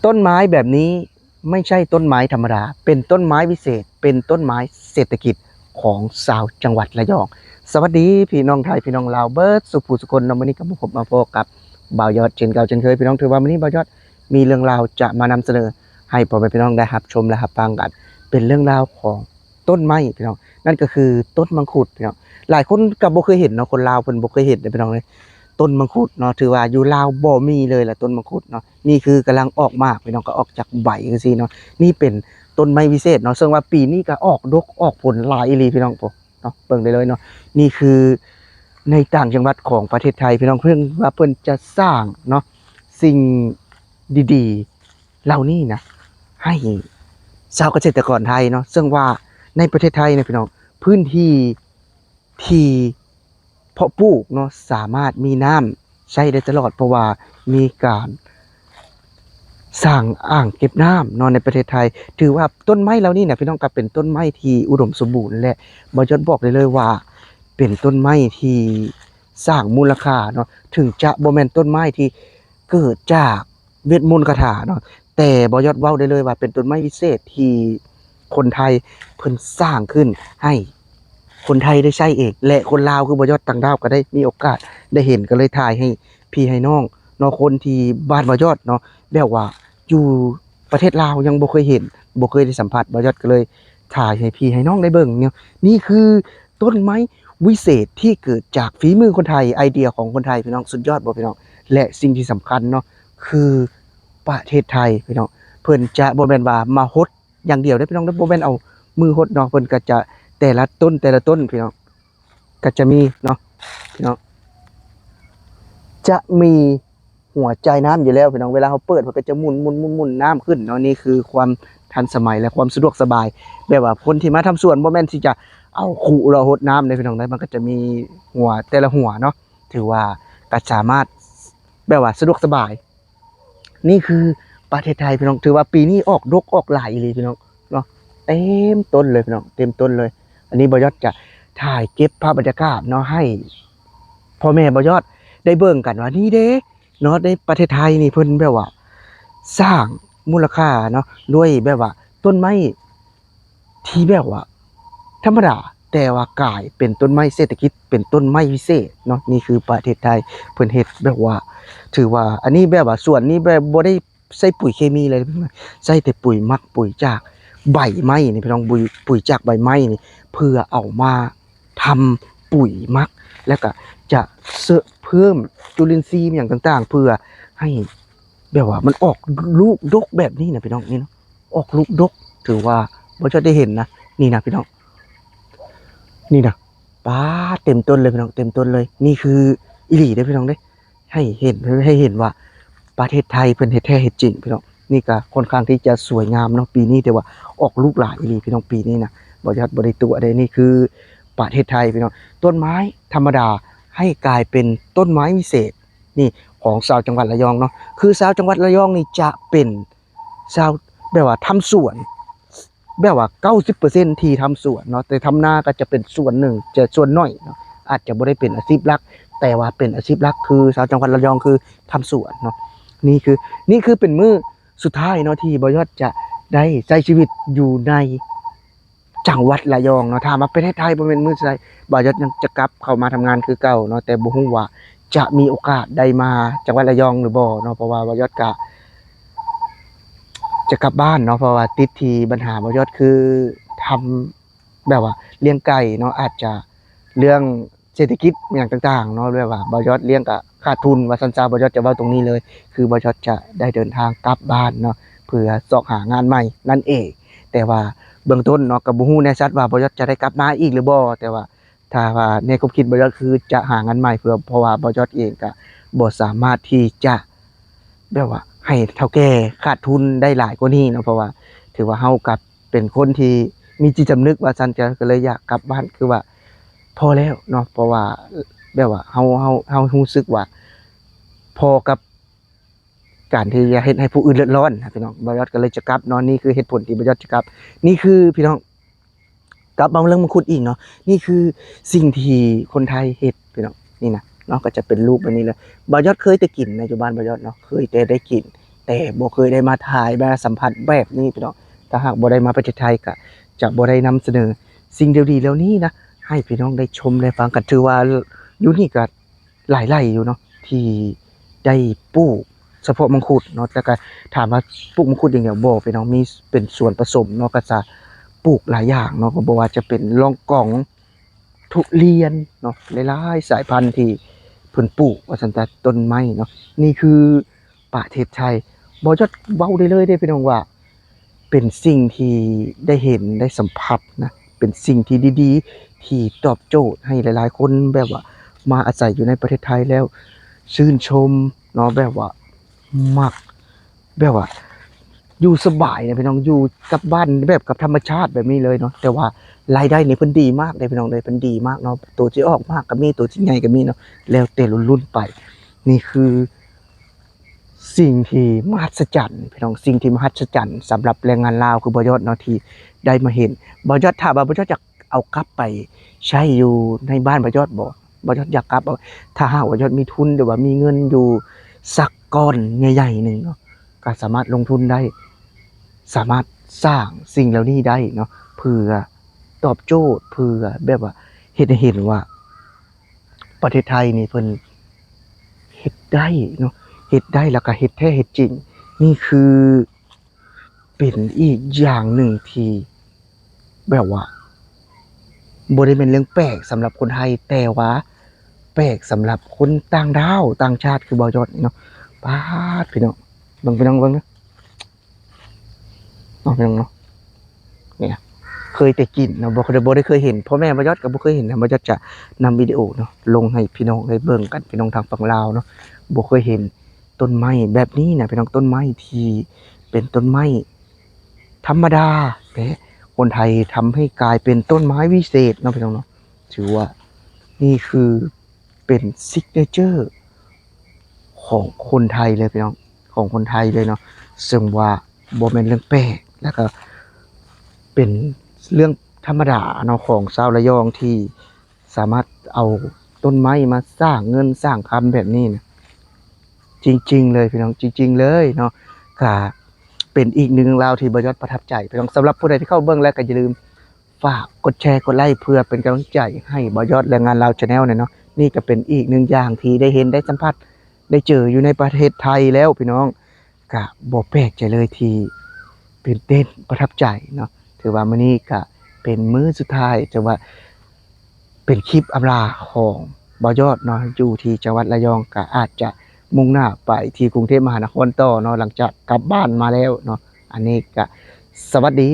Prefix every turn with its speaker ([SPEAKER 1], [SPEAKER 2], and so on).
[SPEAKER 1] ต้นไม้แบบนี้ไม่ใช่ต้นไม้ธรรมดาเป็นต้นไม้วิเศษเป็นต้นไม้เศรษฐกิจของชาวจังหวัดระยองสวัสดีพี่น้องไทยพี่น้องลาวเบิร์ดสุภูสุคนวันนี้กับผมมาพบกับบ่าวยอดเช่นเก่าเช่นเคยพี่น้องถือว่าวันนี้บ่าวยอดมีเรื่องราวจะมานำเสนอให้พ่อแม่พี่น้องได้รับชมและรับฟังกันเป็นเรื่องราวของต้นไม้พี่น้องนั่นก็คือต้นมังคุดพี่น้องหลายคนก็บ่เคยเห็นเนาะคนลาวเพิ่นบ่เคยเห็นพี่น้องเลย ต้นมังคุดเนาะถือว่าอยู่ลาวบ่มีเลยแหละต้นมังคุดเนาะนี่คือกำลังออกมากพี่น้องก็ออกจากใบจังซี่เนาะนี่เป็นต้นไม้วิเศษเนาะซึ่งว่าปีนี้ก็ออกดกออกผลหลายอีหลีพี่น้องเนาะเบิ่งได้เลยเนาะนี่คือในต่างจังหวัดของประเทศไทยพี่น้องเพิ่นว่าเพิ่นจะสร้างเนาะสิ่งดีๆเหล่านี้นะให้ชาวเกษตรกรไทยเนาะซึ่งว่าในประเทศไทยเนี่ยพี่น้องพื้นที่ที่เพาะปลูกเนาะสามารถมีน้ำใช้ได้ตลอดเพราะว่ามีการสร้างอ่างเก็บน้ำเนาะในประเทศไทยถือว่าต้นไม้เหล่านี้เนี่ยพี่น้องก็เป็นต้นไม้ที่อุดมสมบูรณ์และบ่ยอดบอกเลยว่าเป็นต้นไม้ที่สร้างมูลค่าเนาะถึงจะบ่แม่นต้นไม้ที่เกิดจากเวทมนต์คาถาเนาะแต่บ่ยอดเว้าได้เลยว่าเป็นต้นไม้วิเศษที่คนไทยเพิ่นสร้างขึ้นให้คนไทยได้ใช้เองและคนลาวคือบ่ยอดต่างดาวก็ได้มีโอกาสได้เห็นก็เลยถ่ายให้พี่ให้น้องเนาะคนที่บ้านบ่ยอดเนาะแบบว่าอยู่ประเทศลาวยังบ่เคยเห็นบ่เคยได้สัมผัสบ่ยอดก็เลยถ่ายให้พี่ให้น้องได้เบิ่งเนี่ยนี่คือต้นไม้วิเศษที่เกิดจากฝีมือคนไทยไอเดียของคนไทยพี่น้องสุดยอดบ่พี่น้องและสิ่งที่สำคัญเนาะคือประเทศไทยพี่น้องเพิ่นจะบ่แม่นว่ามาฮดอย่างเดียวได้พี่น้องบ่แม่นเอามือฮดเนาะเพิ่นก็จะแต่ละต้นพี่น้องก็จะมีเนาะพี่น้องจะมีหัวใจน้ำอยู่แล้วพี่น้องเวลาเขาเปิดมันก็จะหมุนน้ำขึ้นเนาะนี่คือความทันสมัยและความสะดวกสบายแบบว่าคนที่มาทำสวนบ่แม่นที่จะเอาขู่เราหดน้ำในพี่น้องได้มันก็จะมีหัวแต่ละหัวเนาะถือว่าก็สามารถแบบว่าสะดวกสบายนี่คือประเทศไทยพี่น้องถือว่าปีนี้ออกดกออกหลายเลยพี่น้องเนาะเต็มต้นเลยพี่น้องเต็มต้นเลยอันนี้บ่ยอดจะถ่ายเก็บภาพบรรยากาศเนาะให้พ่อแม่บ่ยอดได้เบิ่งกันว่านี่เด้เนาะในประเทศไทยนี่เพิ่นแบบว่าสร้างมูลค่าเนาะด้วยแบบว่าต้นไม้ที่แบบว่าธรรมดาแต่ว่ากลายเป็นต้นไม้เศรษฐกิจเป็นต้นไม้วิเศษเนาะนี่คือประเทศไทยเพิ่นเฮ็ดแบบว่าถือว่าอันนี้แบบว่าส่วนนี้แบบบ่ได้ใส่ปุ๋ยเคมีเลยใส่แต่ปุ๋ยหมักปุ๋ยจากใบไม้นี่พี่น้องปุ๋ยจากใบไม้นี่เพื่อเอามาทำปุ๋ยหมักแล้วก็จะเพิ่มจุลินทรีย์อย่างต่างๆเพื่อให้แบบว่ามันออกลูกดกแบบนี้นะพี่น้องนี่เนาะออกลูกดกถือว่าบ่จะได้เห็นนะนี่นะพี่น้องนี่นะป้าเต็มต้นเลยพี่น้องเต็มต้นเลยนี่คืออีหลีเด้อพี่น้องเด้ให้เห็นว่าประเทศไทยเป็นเฮ็ดแท้เฮ็ดจริงพี่น้องนี่ก็ค่อนข้างที่จะสวยงามเนาะปีนี้แต่ว่าออกลูกหลายอีหลีพี่น้องปีนี้นะบ่ยัดบ่ได้ตัวใดนี่คือประเทศไทยพี่น้องต้นไม้ธรรมดาให้กลายเป็นต้นไม้วิเศษนี่ของชาวจังหวัดระยองเนาะคือชาวจังหวัดระยองนี่จะเป็นชาวแบบว่าทำสวนแบบว่า90%ที่ทำสวนเนาะแต่ทำนาก็จะเป็นส่วนหนึ่งจะส่วนน้อยเนาะอาจจะบ่ได้เป็นอาชีพหลักแต่ว่าเป็นอาชีพหลักคือชาวจังหวัดระยองคือทำสวนเนาะนี่คือเป็นมื้อสุดท้ายเนาะที่บ่ยอดจะได้ใช้ชีวิตอยู่ในจังหวัดระยองเนาะถ้ามาประเทศไทยบ่แม่นมื้อสุดท้ายบ่ยอดยังจะกลับเข้ามาทำงานคือเก่าเนาะแต่บ่ฮู้ว่าจะมีโอกาสได้มาจังหวัดระยองหรือบ่เนาะเพราะว่าบ่ยอดก็จะกลับบ้านเนาะเพราะว่าติดที่ปัญหาบ่ยอดคือทำแบบว่าเลี้ยงไก่เนาะอาจจะเรื่องเศรษฐกิจอย่างต่างๆเนาะแบบว่าบ่ยอดเลี้ยงก็ขาดทุนว่าซั่นซะบ่ยอดจะเว้าตรงนี้เลยคือบ่ยอดจะได้เดินทางกลับบ้านเนาะเพื่อเสาะหางานใหม่นั่นเองแต่ว่าเบื้องต้นเนาะก็บ่ฮู้แน่ชัดว่าบ่ยอดจะได้กลับมาอีกหรือบ่แต่ว่าถ้าว่าในความคิดบ่ยอดคือจะหางานใหม่เพื่อเพราะว่าบ่ยอดเองก็บ่สามารถที่จะแบบว่าให้เฒ่าแก่ขาดทุนได้หลายกว่านี้เนาะเพราะว่าถือว่าเฮาก็เป็นคนที่มีจิตสำนึกว่าซั่นจะก็เลยอยากกลับบ้านคือว่าพอแล้วเนาะเพราะว่าแบบว่าเฮารู้สึกว่าพอกับการที่จะเฮ็ดให้ผู้อื่นเดือดร้อนนะพี่น้องบ่ยอดก็เลยจะกลับเนาะนี่คือเหตุผลที่บ่ยอดจะกลับนี่คือพี่น้องกลับมาเรื่องมังคุดอีกเนาะนี่คือสิ่งที่คนไทยเฮ็ดพี่น้องนี่นะเนาะก็จะเป็นรูปแบบนี้เลยบ่ยอดเคยแต่กินในปัจจุบันบ่ยอดเนาะเคยแต่ได้กิน แต่บ่เคยได้มาถ่ายมาสัมผัสแบบนี้พี่น้องถ้าหากบ่ได้มาประเทศไทยก็จะบ่ได้นำเสนอสิ่งดีๆเหล่านี้นะให้พี่น้องได้ชมได้ฟังกันถือว่าอยู่นี่ก็หลายไร่อยู่เนาะที่ได้ปลูกเฉพาะมังคุดเนาะแล้วก็ถามว่าปลูกมังคุดอย่างเดียวบ่พี่น้องมีเป็นส่วนผสมเนาะก็จะปลูกหลายอย่างเนาะก็บ่ว่าจะเป็นลองกองทุเรียนเนาะหลายๆสายพันธุ์ที่เพิ่นปลูกว่าซั่นแต่ต้นไม้เนาะนี่คือประเทศไทยบ่ยอดเว้าได้เลยเด้พี่น้องว่าเป็นสิ่งที่ได้เห็นได้สัมผัสนะเป็นสิ่งที่ดีๆที่ตอบโจทย์ให้หลายๆคนแบบว่ามาอาศัยอยู่ในประเทศไทยแล้วชื่นชมเนาะแบบว่ามักแบบว่าอยู่สบายนะพี่น้องอยู่กับบ้านแบบกับธรรมชาติแบบนี้เลยเนาะแต่ว่ารายได้นี่เพิ่นดีมากเลยพี่น้องเลยเพิ่นดีมากเนาะตัวที่ออกมากก็มีตัวที่ใหญ่ก็มีเนาะแล้วแต่รุ่นๆไปนี่คือสิ่งที่มหัศจรรย์พี่น้องสิ่งที่มหัศจรรย์สำหรับแรงงานลาวคือบ่ยอดเนาะที่ได้มาเห็นบ่ยอดถ้าว่าบ่ยอดอยากเอากลับไปใช้อยู่ในบ้านบ่ยอดบ่ยอดอยากกลับเอาถ้าหากว่ายอดมีทุนหรือว่ามีเงินอยู่สักก้อนใหญ่ๆหนึ่งเนาะก็สามารถลงทุนได้สามารถสร้างสิ่งเหล่านี้ได้เนาะเพื่อตอบโจทย์เพื่อแบบว่าเฮ็ดให้เห็นว่าประเทศไทยนี่เพิ่นเฮ็ดได้เนาะ เฮ็ดได้แล้วก็เฮ็ดแท้เฮ็ดจริงนี่คือเป็นอีกอย่างหนึ่งที่แบบว่าบ่ได้เป็นเรื่องแปลกสำหรับคนไทยแต่ว่าแปลกสำหรับคนต่างดาวต่างชาติคือบ่ยอดนี่เนาะป๊าดพี่น้องเบิ่งพี่น้องเบิ่งเนาะเนาะพี่น้องเนาะเนี่ยเคยแต่กินเนาะบ่ได้เคยเห็นพ่อแม่บ่ยอดก็บ่เคยเห็นนะบ่ยอดจะนำวิดีโอเนาะลงให้พี่น้องได้เบิ่งกันพี่น้องทางฝั่งลาวเนาะบ่เคยเห็นต้นไม้แบบนี้นะพี่น้องต้นไม้ที่เป็นต้นไม้ ธรรมดาแต่คนไทยทำให้กลายเป็นต้นไม้วิเศษเนาะพี่น้องเนาะถือว่านี่คือเป็นซิกเนเจอร์ของคนไทยเลยพี่น้องของคนไทยเลยเนาะซึ่งว่าบ่แม่นเรื่องแปลกแล้วก็เป็นเรื่องธรรมดาเนาะของชาวระยองที่สามารถเอาต้นไม้มาสร้างเงินสร้างคำแบบนี้นะจริงๆเลยพี่น้องจริงๆเลยเนาะก็ เป็นอีกหนึ่งเรื่องราวที่บ่ยอดประทับใจพี่น้องสำหรับผู้ใดที่เข้าเบิ่งแล้วก็อย่าลืมฝากกดแชร์กดไลค์เพื่อเป็นกำลังใจให้บ่ยอดแรงงานลาว Channel เนี่ยเนาะนี่ก็เป็นอีกหนึ่งอย่างที่ได้เห็นได้สัมผัสได้เจออยู่ในประเทศไทยแล้วพี่น้องก็บ่แปลกใจเลยที่ตื่นเต้นประทับใจเนาะถือว่ามื้อนี้ก็เป็นมื้อสุดท้ายจะว่าเป็นคลิปอำลาของบ่ยอดเนาะอยู่ที่จังหวัดระยองก็อาจจะมุ่งหน้าไปที่กรุงเทพมหานครต่อเนาะหลังจากกลับบ้านมาแล้วเนาะอันนี้ก็สวัสดี